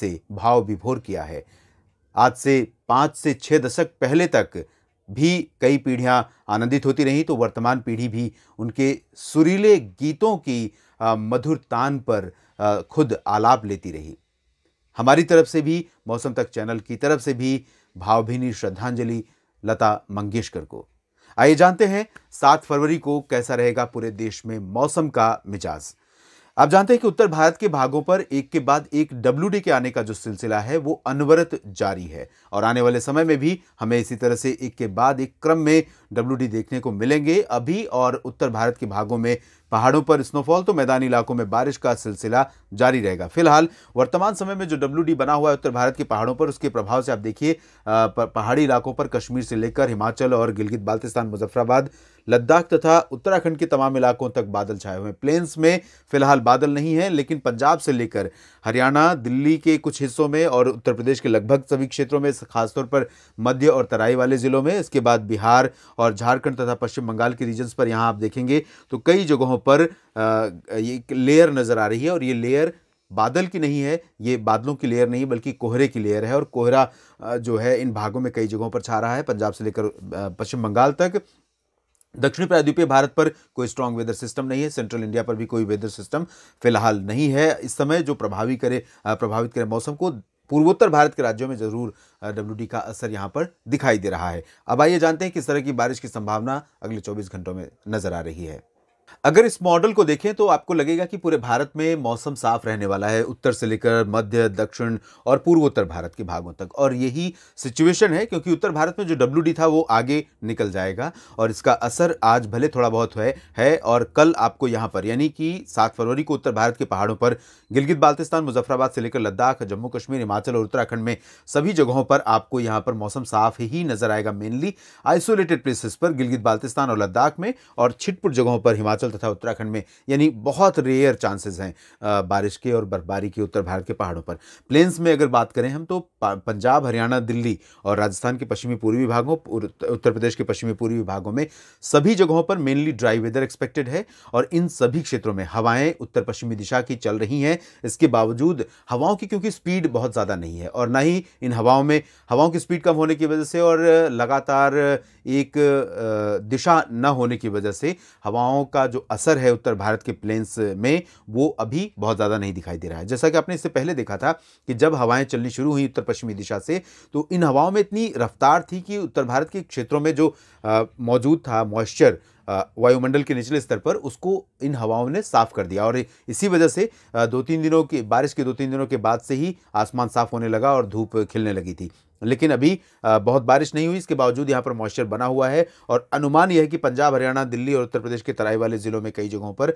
से भाव विभोर किया है। आज से 5 से 6 दशक पहले तक भी कई पीढ़ियां आनंदित होती रहीं, तो वर्तमान पीढ़ी भी उनके सुरीले गीतों की मधुर तान पर खुद आलाप लेती रही। हमारी तरफ से भी, मौसम तक चैनल की तरफ से भी भावभीनी श्रद्धांजलि लता मंगेशकर को। आइए जानते हैं 7 फरवरी को कैसा रहेगा पूरे देश में मौसम का मिजाज। आप जानते हैं कि उत्तर भारत के भागों पर एक के बाद एक WD के आने का जो सिलसिला है वो अनवरत जारी है और आने वाले समय में भी हमें इसी तरह से एक के बाद एक क्रम में WD देखने को मिलेंगे। अभी और उत्तर भारत के भागों में पहाड़ों पर स्नोफॉल, तो मैदानी इलाकों में बारिश का सिलसिला जारी रहेगा। फिलहाल वर्तमान समय में जो WD बना हुआ है उत्तर भारत के पहाड़ों पर, उसके प्रभाव से आप देखिए पहाड़ी इलाकों पर कश्मीर से लेकर हिमाचल और गिलगित बाल्तिस्तान, मुजफ्फराबाद, लद्दाख तथा उत्तराखंड के तमाम इलाकों तक बादल छाए हुए हैं। प्लेन्स में फिलहाल बादल नहीं है, लेकिन पंजाब से लेकर हरियाणा, दिल्ली के कुछ हिस्सों में और उत्तर प्रदेश के लगभग सभी क्षेत्रों में, खासतौर पर मध्य और तराई वाले जिलों में, इसके बाद बिहार और झारखंड तथा पश्चिम बंगाल के रीजन्स पर यहाँ आप देखेंगे तो कई जगहों पर एक लेयर नजर आ रही है और ये लेयर बादल की नहीं है, ये बादलों की लेयर नहीं बल्कि कोहरे की लेयर है। और कोहरा जो है इन भागों में कई जगहों पर छा रहा है, पंजाब से लेकर पश्चिम बंगाल तक। दक्षिण प्रायद्वीपीय भारत पर कोई स्ट्रॉन्ग वेदर सिस्टम नहीं है, सेंट्रल इंडिया पर भी कोई वेदर सिस्टम फिलहाल नहीं है इस समय जो प्रभावित करे मौसम को। पूर्वोत्तर भारत के राज्यों में जरूर WD का असर यहां पर दिखाई दे रहा है। अब आइए जानते हैं किस तरह की बारिश की संभावना अगले 24 घंटों में नजर आ रही है। अगर इस मॉडल को देखें तो आपको लगेगा कि पूरे भारत में मौसम साफ रहने वाला है, उत्तर से लेकर मध्य, दक्षिण और पूर्वोत्तर भारत के भागों तक। और यही सिचुएशन है क्योंकि उत्तर भारत में जो WD था वो आगे निकल जाएगा और इसका असर आज भले थोड़ा बहुत है और कल आपको यहां पर यानी कि 7 फरवरी को उत्तर भारत के पहाड़ों पर गिलगित बाल्तिस्तान, मुजफ्फराबाद से लेकर लद्दाख, जम्मू कश्मीर, हिमाचल और उत्तराखंड में सभी जगहों पर आपको यहां पर मौसम साफ ही नजर आएगा। मेनली आइसोलेटेड प्लेसेस पर गिलगित बाल्तिस्तान और लद्दाख में और छिटपुट जगहों पर हिमाचल तथा उत्तराखंड में, यानी बहुत रेयर चांसेस हैं बारिश के और बर्फबारी के उत्तर भारत के पहाड़ों पर। प्लेन्स में अगर बात करें हम तो पंजाब, हरियाणा, दिल्ली और राजस्थान के पश्चिमी पूर्वी भागों, उत्तर प्रदेश के पश्चिमी पूर्वी भागों में सभी जगहों पर मेनली ड्राई वेदर एक्सपेक्टेड है और इन सभी क्षेत्रों में हवाएं उत्तर पश्चिमी दिशा की चल रही हैं। इसके बावजूद हवाओं की क्योंकि स्पीड बहुत ज़्यादा नहीं है और ना ही इन हवाओं की स्पीड कम होने की वजह से और लगातार एक दिशा न होने की वजह से हवाओं का जो असर है उत्तर भारत के प्लेन्स में वो अभी बहुत ज़्यादा नहीं दिखाई दे रहा है। जैसा कि आपने इससे पहले देखा था कि जब हवाएं चलनी शुरू हुई उत्तर पश्चिमी दिशा से तो इन हवाओं में इतनी रफ्तार थी कि उत्तर भारत के क्षेत्रों में जो मौजूद था मॉइस्चर वायुमंडल के निचले स्तर पर, उसको इन हवाओं ने साफ कर दिया और इसी वजह से 2-3 दिनों की बारिश के 2-3 दिनों के बाद से ही आसमान साफ होने लगा और धूप खिलने लगी थी। लेकिन अभी बहुत बारिश नहीं हुई, इसके बावजूद यहाँ पर मॉइस्चर बना हुआ है और अनुमान यह है कि पंजाब, हरियाणा, दिल्ली और उत्तर प्रदेश के तराई वाले जिलों में कई जगहों पर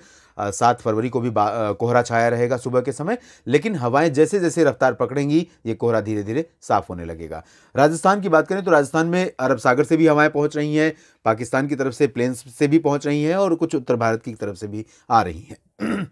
7 फरवरी को भी कोहरा छाया रहेगा सुबह के समय। लेकिन हवाएं जैसे जैसे रफ्तार पकड़ेंगी ये कोहरा धीरे धीरे साफ होने लगेगा। राजस्थान की बात करें तो राजस्थान में अरब सागर से भी हवाएं पहुंच रही हैं, पाकिस्तान की तरफ से प्लेन्स से भी पहुंच रही हैं और कुछ उत्तर भारत की तरफ से भी आ रही हैं।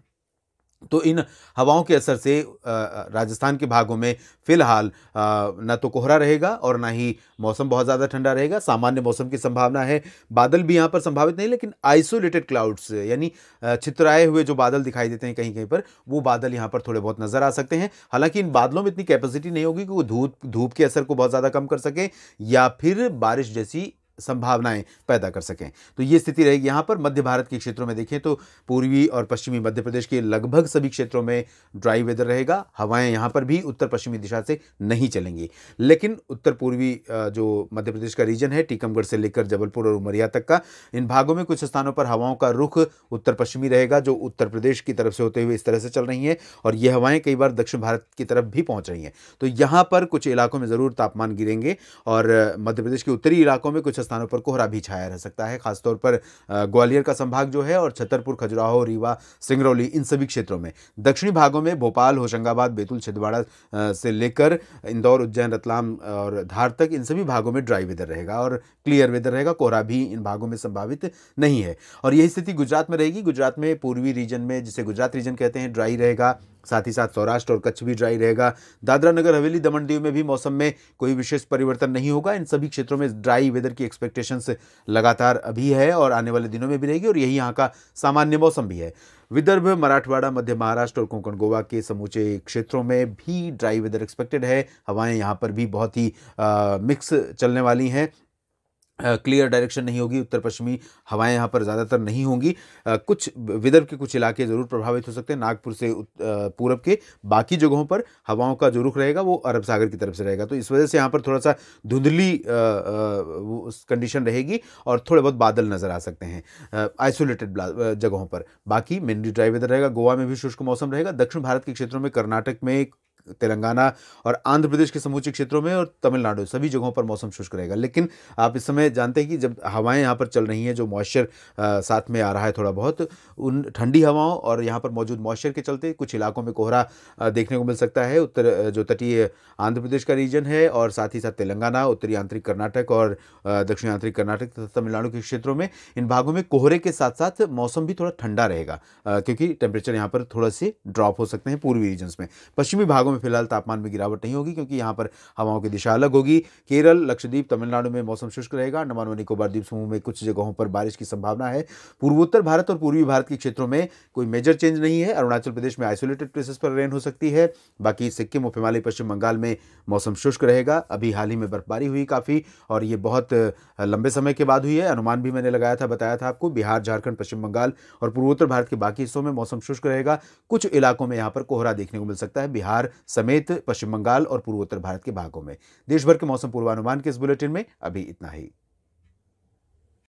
तो इन हवाओं के असर से राजस्थान के भागों में फिलहाल ना तो कोहरा रहेगा और ना ही मौसम बहुत ज़्यादा ठंडा रहेगा। सामान्य मौसम की संभावना है, बादल भी यहाँ पर संभावित नहीं, लेकिन आइसोलेटेड क्लाउड्स यानी छितराए हुए जो बादल दिखाई देते हैं कहीं कहीं पर, वो बादल यहाँ पर थोड़े बहुत नजर आ सकते हैं। हालांकि इन बादलों में इतनी कैपेसिटी नहीं होगी कि वो धूप के असर को बहुत ज़्यादा कम कर सके या फिर बारिश जैसी संभावनाएं पैदा कर सकें। तो ये स्थिति रहेगी यहाँ पर। मध्य भारत के क्षेत्रों में देखें तो पूर्वी और पश्चिमी मध्य प्रदेश के लगभग सभी क्षेत्रों में ड्राई वेदर रहेगा। हवाएं यहाँ पर भी उत्तर पश्चिमी दिशा से नहीं चलेंगी, लेकिन उत्तर पूर्वी जो मध्य प्रदेश का रीजन है, टीकमगढ़ से लेकर जबलपुर और उमरिया तक का, इन भागों में कुछ स्थानों पर हवाओं का रुख उत्तर पश्चिमी रहेगा, जो उत्तर प्रदेश की तरफ से होते हुए इस तरह से चल रही हैं और ये हवाएं कई बार दक्षिण भारत की तरफ भी पहुंच रही हैं। तो यहाँ पर कुछ इलाकों में ज़रूर तापमान गिरेंगे और मध्य प्रदेश के उत्तरी इलाकों में कुछ स्थानों पर कोहरा भी छाया रह सकता है, खासतौर पर ग्वालियर का संभाग जो है और छतरपुर, खजुराहो, रीवा, सिंगरौली, इन सभी क्षेत्रों में। दक्षिणी भागों में भोपाल, होशंगाबाद, बैतूल, छिंदवाड़ा से लेकर इंदौर, उज्जैन, रतलाम और धार तक, इन सभी भागों में ड्राई वेदर रहेगा और क्लियर वेदर रहेगा। कोहरा भी इन भागों में संभावित नहीं है और यही स्थिति गुजरात में रहेगी। गुजरात में पूर्वी रीजन में, जिसे गुजरात रीजन कहते हैं, ड्राई रहेगा। साथ ही साथ सौराष्ट्र और कच्छ भी ड्राई रहेगा। दादरा नगर हवेली दमन दीव में भी मौसम में कोई विशेष परिवर्तन नहीं होगा। इन सभी क्षेत्रों में ड्राई वेदर की एक्सपेक्टेशंस लगातार अभी है और आने वाले दिनों में भी रहेगी और यही यहाँ का सामान्य मौसम भी है। विदर्भ, मराठवाड़ा, मध्य महाराष्ट्र और कोंकण गोवा के समूचे क्षेत्रों में भी ड्राई वेदर एक्सपेक्टेड है। हवाएं यहाँ पर भी बहुत ही मिक्स चलने वाली हैं। क्लियर डायरेक्शन नहीं होगी, उत्तर पश्चिमी हवाएं यहाँ पर ज़्यादातर नहीं होंगी। कुछ विदर्भ के कुछ इलाके ज़रूर प्रभावित हो सकते हैं। नागपुर से पूरब के बाकी जगहों पर हवाओं का जो रुख रहेगा वो अरब सागर की तरफ से रहेगा, तो इस वजह से यहाँ पर थोड़ा सा धुंधली कंडीशन रहेगी और थोड़े बहुत बादल नज़र आ सकते हैं आइसोलेटेड जगहों पर। बाकी मेनली ड्राई वेदर रहेगा। गोवा में भी शुष्क मौसम रहेगा। दक्षिण भारत के क्षेत्रों में, कर्नाटक में, तेलंगाना और आंध्र प्रदेश के समूचे क्षेत्रों में और तमिलनाडु सभी जगहों पर मौसम शुष्क रहेगा। लेकिन आप इस समय जानते हैं कि जब हवाएं यहाँ पर चल रही हैं, जो मॉइस्चर साथ में आ रहा है थोड़ा बहुत, उन ठंडी हवाओं और यहाँ पर मौजूद मॉइस्चर के चलते कुछ इलाकों में कोहरा देखने को मिल सकता है। उत्तर जो तटीय आंध्र प्रदेश का रीजन है और साथ ही साथ तेलंगाना, उत्तरी आंतरिक कर्नाटक और दक्षिणी आंतरिक कर्नाटक तथा तमिलनाडु के क्षेत्रों में, इन भागों में कोहरे के साथ साथ मौसम भी थोड़ा ठंडा रहेगा क्योंकि टेम्परेचर यहाँ पर थोड़ा से ड्रॉप हो सकते हैं पूर्वी रीजन्स में। पश्चिमी भागों में फिलहाल तापमान में गिरावट नहीं होगी क्योंकि यहाँ पर हवाओं की दिशा अलग होगी। केरल, लक्षद्वीप, तमिलनाडु में मौसम शुष्क रहेगा। अंडमान व निकोबार द्वीप समूह में कुछ जगहों पर बारिश की संभावना है। पूर्वोत्तर भारत और पूर्वी भारत के क्षेत्रों में कोई मेजर चेंज नहीं है। अरुणाचल प्रदेश में आइसोलेटेड प्लेसेस पर रेन हो सकती है। बाकी सिक्किम, उप हिमालय, पश्चिम बंगाल में मौसम शुष्क रहेगा। अभी हाल ही में बर्फबारी हुई काफ़ी और ये बहुत लंबे समय के बाद हुई है। अनुमान भी मैंने लगाया था, बताया था आपको। बिहार, झारखंड, पश्चिम बंगाल और पूर्वोत्तर भारत के बाकी हिस्सों में मौसम शुष्क रहेगा। कुछ इलाकों में यहाँ पर कोहरा देखने को मिल सकता है, बिहार समेत पश्चिम बंगाल और पूर्वोत्तर भारत के भागों में। देश भर के मौसम पूर्वानुमान के इस बुलेटिन में अभी इतना ही।